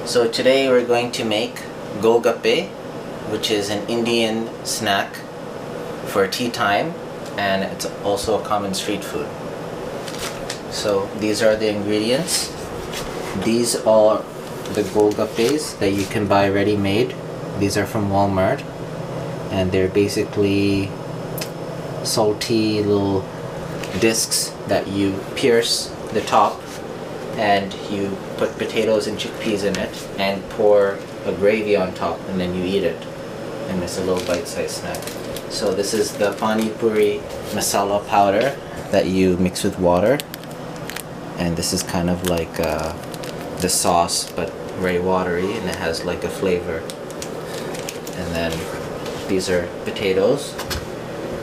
So today we're going to make Gol Gappe, which is an Indian snack for tea time, and it's also a common street food. So these are the ingredients. These are the Gol Gappes that you can buy ready-made. These are from Walmart, and they're basically salty little discs that you pierce the top, and you put potatoes and chickpeas in it and pour a gravy on top, and then you eat it, and it's a little bite-sized snack. So this is the pani puri masala powder that you mix with water, and this is kind of like the sauce but very watery, and it has like a flavor. And then these are potatoes.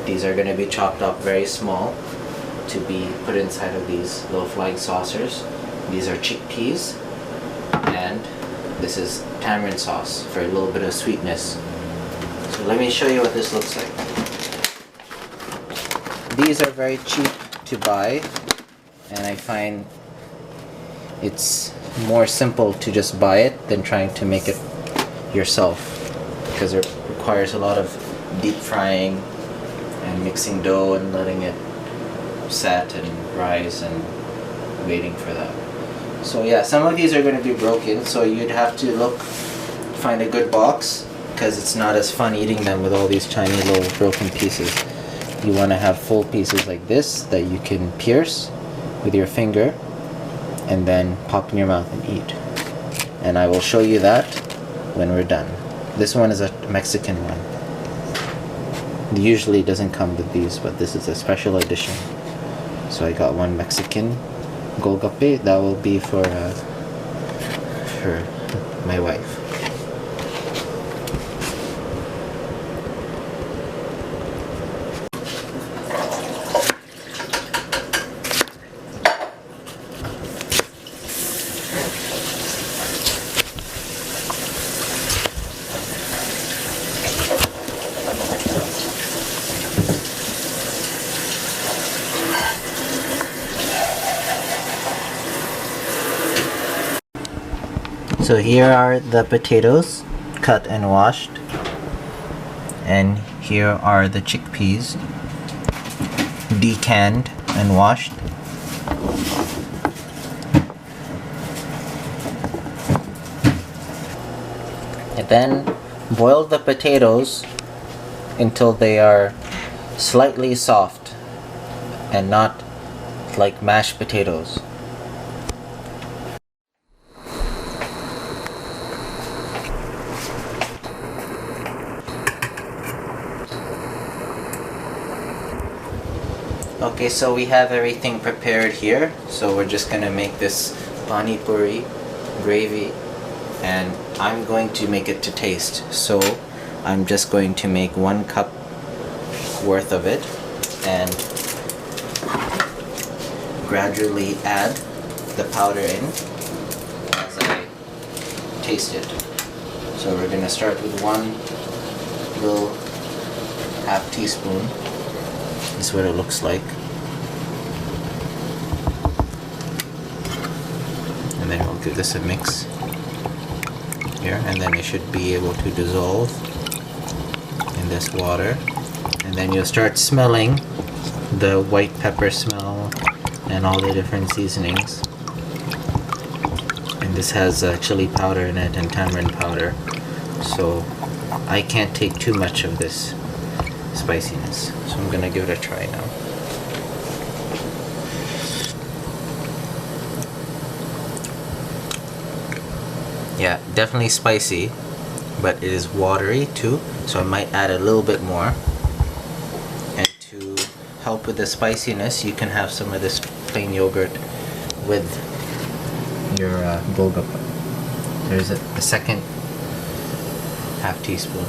These are going to be chopped up very small to be put inside of these little flying saucers. These are chickpeas, and this is tamarind sauce for a little bit of sweetness. So let me show you what this looks like. These are very cheap to buy, and I find it's more simple to just buy it than trying to make it yourself, because it requires a lot of deep frying and mixing dough and letting it set and rise and waiting for that. So yeah, some of these are going to be broken, so you'd have to find a good box, because it's not as fun eating them with all these tiny little broken pieces. You want to have full pieces like this that you can pierce with your finger and then pop in your mouth and eat. And I will show you that when we're done. This one is a Mexican one. It usually doesn't come with these, but this is a special edition. So I got one Mexican Gol Gappe. That will be for my wife. So here are the potatoes, cut and washed, and here are the chickpeas, decanned and washed. And then boil the potatoes until they are slightly soft and not like mashed potatoes. Okay, so we have everything prepared here, so we're just gonna make this pani puri gravy, and I'm going to make it to taste. So I'm just going to make 1 cup worth of it and gradually add the powder in as I taste it. So we're gonna start with 1 little half teaspoon. This is what it looks like. And then we'll give this a mix here, and then it should be able to dissolve in this water. And then you'll start smelling the white pepper smell and all the different seasonings. And this has chili powder in it and tamarind powder, so I can't take too much of this spiciness, so I'm gonna give it a try now. Yeah, definitely spicy, but it is watery too, so I might add a little bit more. And to help with the spiciness, you can have some of this plain yogurt with your Gol Gappe. There's a second half teaspoon.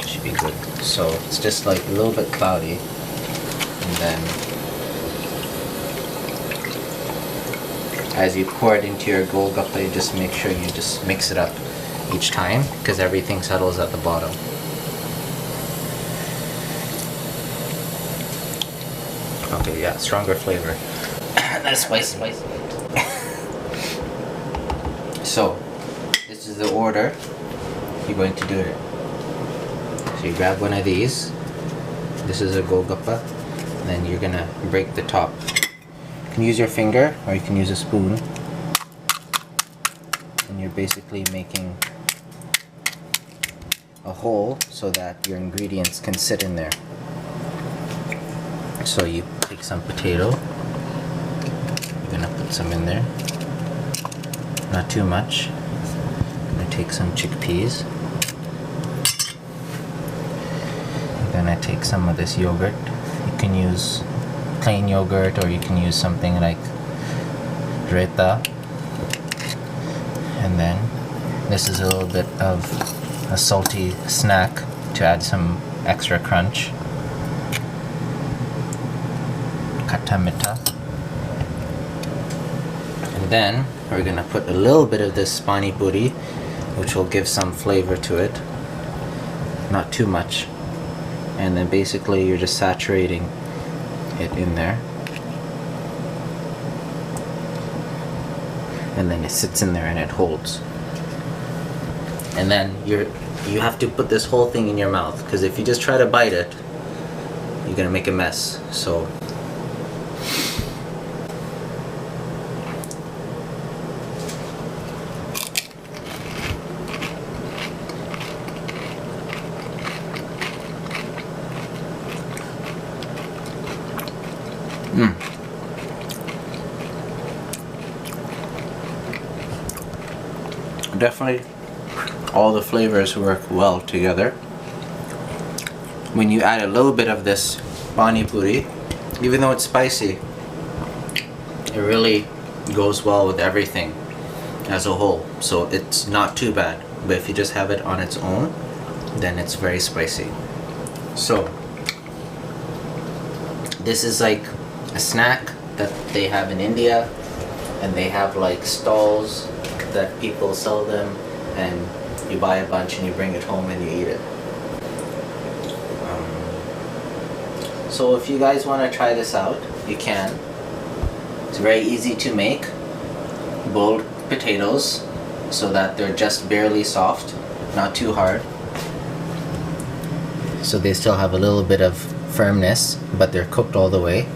Should be good. So it's just like a little bit cloudy. And then as you pour it into your Gol Gappe, just make sure you just mix it up each time, because everything settles at the bottom. Okay, yeah, stronger flavor. That's spicy. So, this is the order you're going to do it. So you grab one of these. This is a Gol Gappe. Then you're gonna break the top. You can use your finger or you can use a spoon. And you're basically making a hole so that your ingredients can sit in there. So you take some potato. You're gonna put some in there. Not too much. I'm gonna take some chickpeas. I'm gonna take some of this yogurt. You can use plain yogurt or you can use something like raita. And then this is a little bit of a salty snack to add some extra crunch. Katamita. And then we're gonna put a little bit of this pani puri, which will give some flavor to it. Not too much. And then basically you're just saturating it in there. And then it sits in there and it holds. And then you have to put this whole thing in your mouth, because if you just try to bite it, you're gonna make a mess. So definitely all the flavors work well together. When you add a little bit of this pani puri, even though it's spicy, it really goes well with everything as a whole. So it's not too bad. But if you just have it on its own, then it's very spicy. So this is like a snack that they have in India, and they have like stalls that people sell them, and you buy a bunch and you bring it home and you eat it. So if you guys want to try this out, you can. It's very easy to make. Boiled potatoes so that they're just barely soft, not too hard. So they still have a little bit of firmness, but they're cooked all the way.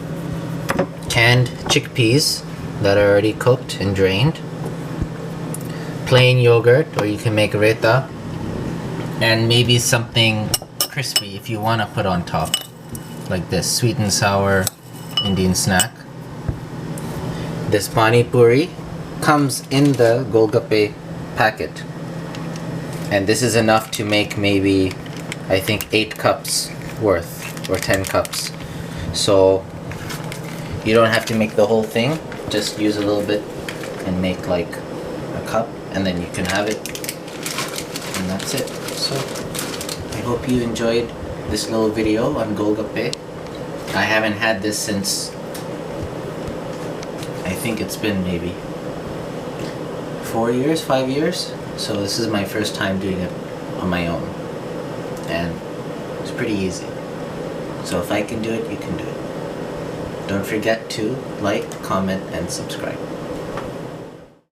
Canned chickpeas that are already cooked and drained. Plain yogurt, or you can make raita, and maybe something crispy if you want to put on top, like this sweet and sour Indian snack. This pani puri comes in the Gol Gappe packet, and this is enough to make maybe, I think, 8 cups worth, or 10 cups. So you don't have to make the whole thing, just use a little bit and make like a cup, and then you can have it, and that's it. So I hope you enjoyed this little video on Gol Gappe. I haven't had this since, I think it's been maybe 4 years, 5 years. So this is my first time doing it on my own, and it's pretty easy. So if I can do it, you can do it. Don't forget to like, comment, and subscribe.